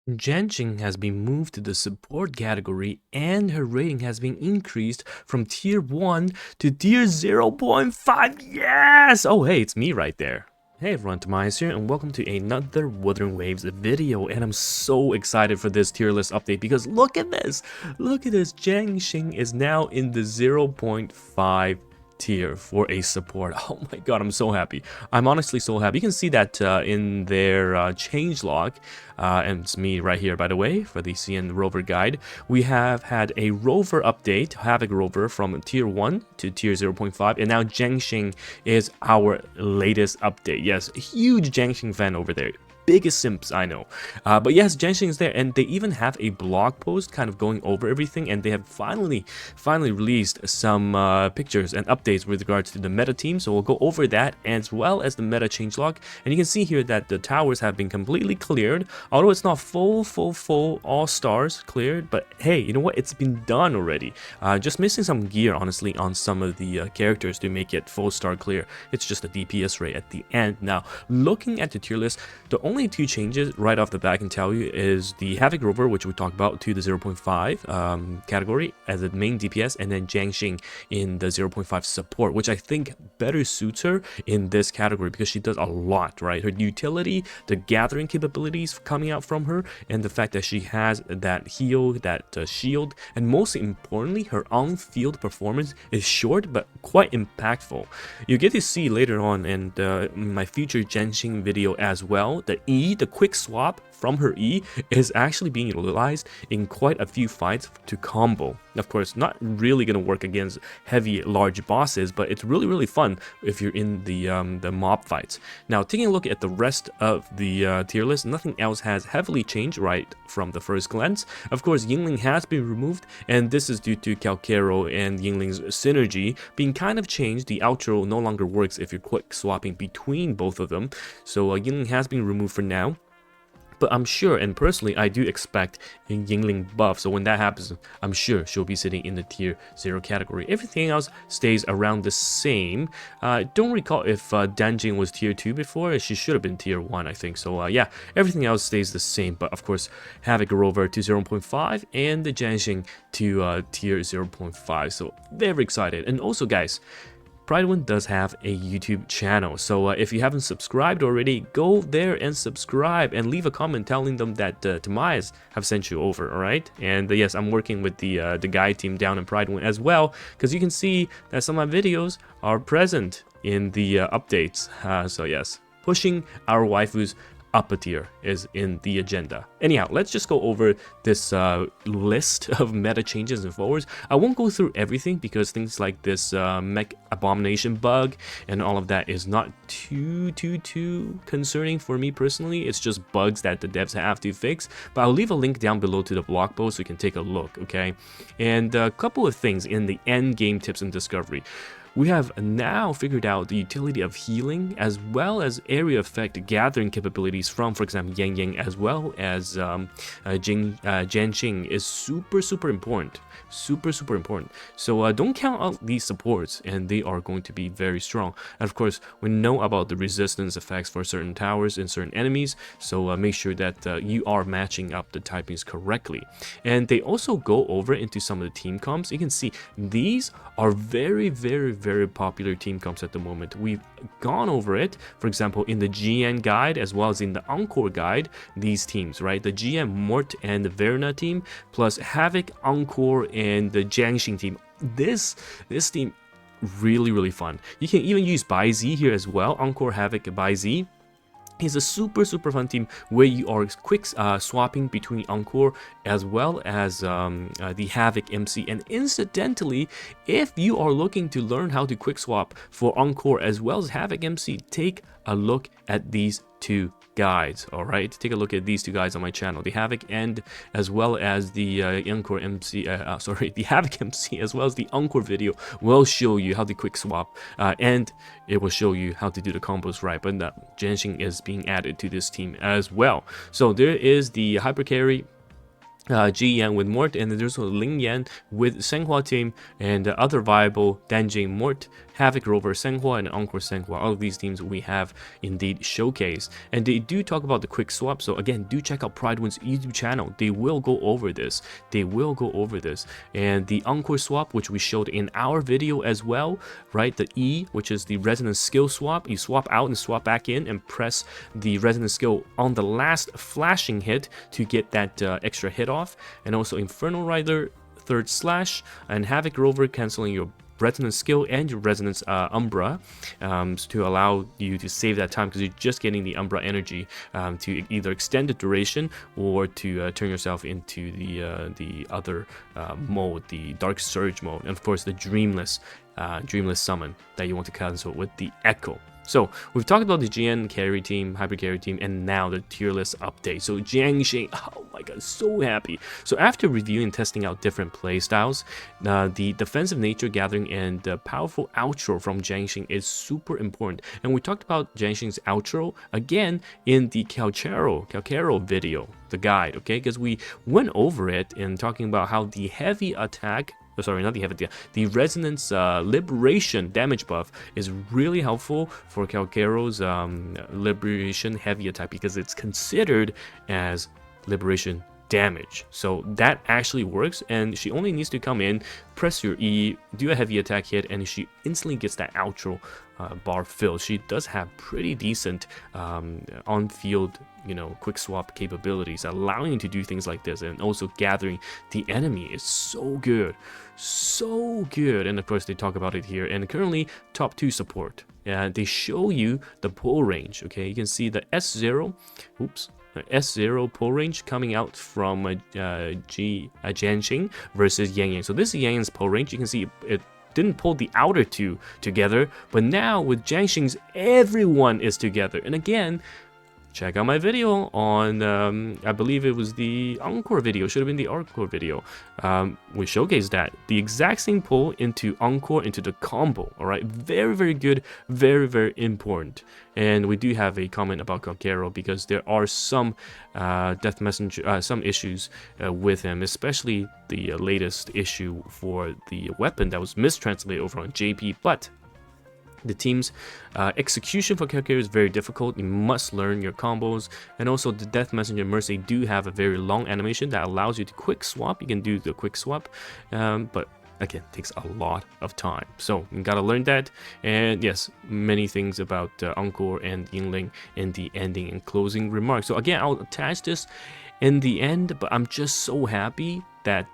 Jianxin has been moved to the support category and her rating has been increased from tier 1 to tier 0.5. Yes! Oh, hey, it's me right there. Hey everyone, TimaeuSS here and welcome to another Wuthering Waves video, and I'm so excited for this tier list update because look at this! Look at this, Jianxin is now in the 0.5 tier for a support. Oh my god, I'm so happy. I'm honestly so happy. You can see that in their changelog, and it's me right here, by the way, for the CN Rover guide. We have had a Rover update, Havoc Rover, from tier 1 to tier 0.5, and now Jianxin is our latest update. Yes, huge Jianxin fan over there. Biggest simps I know, but yes, Jianxin is there, and they even have a blog post kind of going over everything, and they have finally released some pictures and updates with regards to the meta team. So we'll go over that as well as the meta changelog, and you can see here that the towers have been completely cleared, although it's not full all stars cleared, but hey, you know what, it's been done already. Just missing some gear honestly on some of the characters to make it full star clear. It's just a DPS rate at the end. Now looking at the tier list, the only two changes right off the bat I can tell you is the Havoc Rover, which we talked about, to the 0.5 category as a main DPS, and then Jianxin in the 0.5 support, which I think better suits her in this category because she does a lot, right? Her utility, the gathering capabilities coming out from her, and the fact that she has that heal, that shield, and most importantly, her on-field performance is short but quite impactful. You get to see later on in my future Jianxin video as well, the quick swap from her E is actually being utilized in quite a few fights to combo. Of course, not really going to work against heavy, large bosses, but it's really fun if you're in the mob fights. Now, taking a look at the rest of the tier list, nothing else has heavily changed right from the first glance. Of course, Yingling has been removed, and this is due to Calcaro and Yingling's synergy being kind of changed. The outro no longer works if you're quick swapping between both of them, so Yingling has been removed for now. But I'm sure, and personally, I do expect a Yingling buff, so when that happens, I'm sure she'll be sitting in the tier 0 category. Everything else stays around the same. Don't recall if Danjing was tier 2 before. She should have been tier 1, I think. So yeah, everything else stays the same. But of course, Havoc Rover to 0.5 and the Jianxin to tier 0.5. So very excited. And also, guys, PrideOne does have a YouTube channel, so if you haven't subscribed already, go there and subscribe and leave a comment telling them that TimaeuSS have sent you over, alright? And yes, I'm working with the guide team down in PrideOne as well, because you can see that some of my videos are present in the updates, so yes, pushing our waifus up a tier is in the agenda. Anyhow, let's just go over this list of meta changes and forwards. I won't go through everything because things like this mech abomination bug and all of that is not too concerning for me personally. It's just bugs that the devs have to fix, but I'll leave a link down below to the blog post so you can take a look, okay? And a couple of things in the end game tips and discovery. We have now figured out the utility of healing as well as area effect gathering capabilities from, for example, Yang as well as Jianxin is super important. Super important. So don't count out these supports, and they are going to be very strong. And of course, we know about the resistance effects for certain towers and certain enemies, so make sure that you are matching up the typings correctly. And they also go over into some of the team comps. You can see these are very popular team comps at the moment. We've gone over it, for example, in the GN guide as well as in the Encore guide, these teams, right? The GN Mort and the Verna team, plus Havoc, Encore, and the Jianxin team. This team, really fun. You can even use Bai Z here as well. Encore, Havoc, Bai Z is a super fun team where you are quick swapping between Encore as well as the Havoc MC. And incidentally, if you are looking to learn how to quick swap for Encore as well as Havoc MC, take a look at these two guides. All right, take a look at these two guides on my channel, the Havoc and as well as the Encore MC, the Havoc MC as well as the Encore video will show you how to quick swap, and it will show you how to do the combos right. But Jianxin is being added to this team as well. So there is the hyper carry Ji Yan with Mort, and then there's also Ling Yan with Senghua team, and other viable Danjing Mort Havoc, Rover, Senghua, and Encore Senghua. All of these teams we have indeed showcased, and they do talk about the quick swap. So again, do check out Pridewin's YouTube channel. They will go over this. And the Encore swap, which we showed in our video as well, right? The E, which is the resonance skill swap. You swap out and swap back in and press the resonance skill on the last flashing hit to get that extra hit off. And also Infernal Rider, third slash, and Havoc Rover canceling your resonance skill and your resonance umbra to allow you to save that time, because you're just getting the umbra energy to either extend the duration or to turn yourself into the other mode, the dark surge mode, and of course the dreamless summon that you want to cancel with the echo. So we've talked about the GN carry team, hyper carry team, and now the tier list update. So Jianxin, oh my god, so happy. So after reviewing and testing out different playstyles, the defensive nature gathering and the powerful outro from Jianxin is super important. And we talked about Jianxin's outro again in the Calcaro video, the guide, okay? Because we went over it and talking about how the heavy attack, sorry, not the heavy, the resonance liberation damage buff is really helpful for Calcaro's liberation heavy attack, because it's considered as liberation damage. So that actually works, and she only needs to come in, press your E, do a heavy attack hit, and she instantly gets that outro bar filled. She does have pretty decent on-field, quick swap capabilities, allowing you to do things like this, and also gathering the enemy is so good. And of course they talk about it here. And currently top 2 support, and they show you the pull range. Okay, you can see the S0 pull range coming out from Jianxin versus Yang Yang. So this is Yang Yang's pull range. You can see it didn't pull the outer 2 together, but now with Jianxin's, everyone is together. And again, check out my video on, I believe it was the Encore video, should have been the Encore video. We showcased that. The exact same pull into Encore, into the combo, alright? Very, very good, very, very important. And we do have a comment about Calcaro, because there are some Death Messenger, some issues with him, especially the latest issue for the weapon that was mistranslated over on JP, but the team's execution for Calcaro is very difficult. You must learn your combos, and also the Death Messenger Mercy do have a very long animation that allows you to quick swap. You can do the quick swap, but again, takes a lot of time. So you gotta learn that. And yes, many things about Encore and Yingling in the ending and closing remarks. So again, I'll attach this in the end, but I'm just so happy that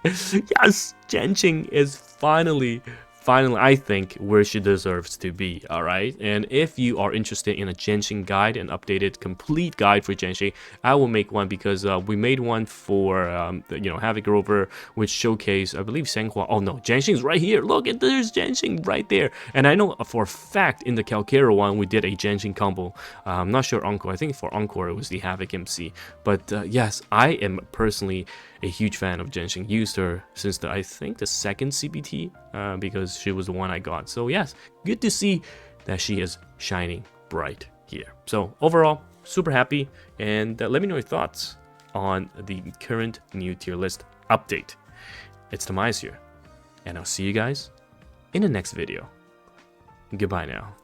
yes, Jianxin is finally, I think, where she deserves to be, alright? And if you are interested in a Jianxin guide, an updated, complete guide for Jianxin, I will make one, because we made one for, Havoc Rover, which showcased, I believe, Senghua. Oh no, Jianxin's right here. Look, there's Jianxin right there. And I know for a fact in the Calcaro one, we did a Jianxin combo. I'm not sure Encore. I think for Encore, it was the Havoc MC. But yes, I am personally a huge fan of Jianxin. Used her since I think the second CBT, because she was the one I got. So yes, good to see that she is shining bright here. So overall, super happy, and let me know your thoughts on the current new tier list update. It's TimaeuSS here, and I'll see you guys in the next video. Goodbye now.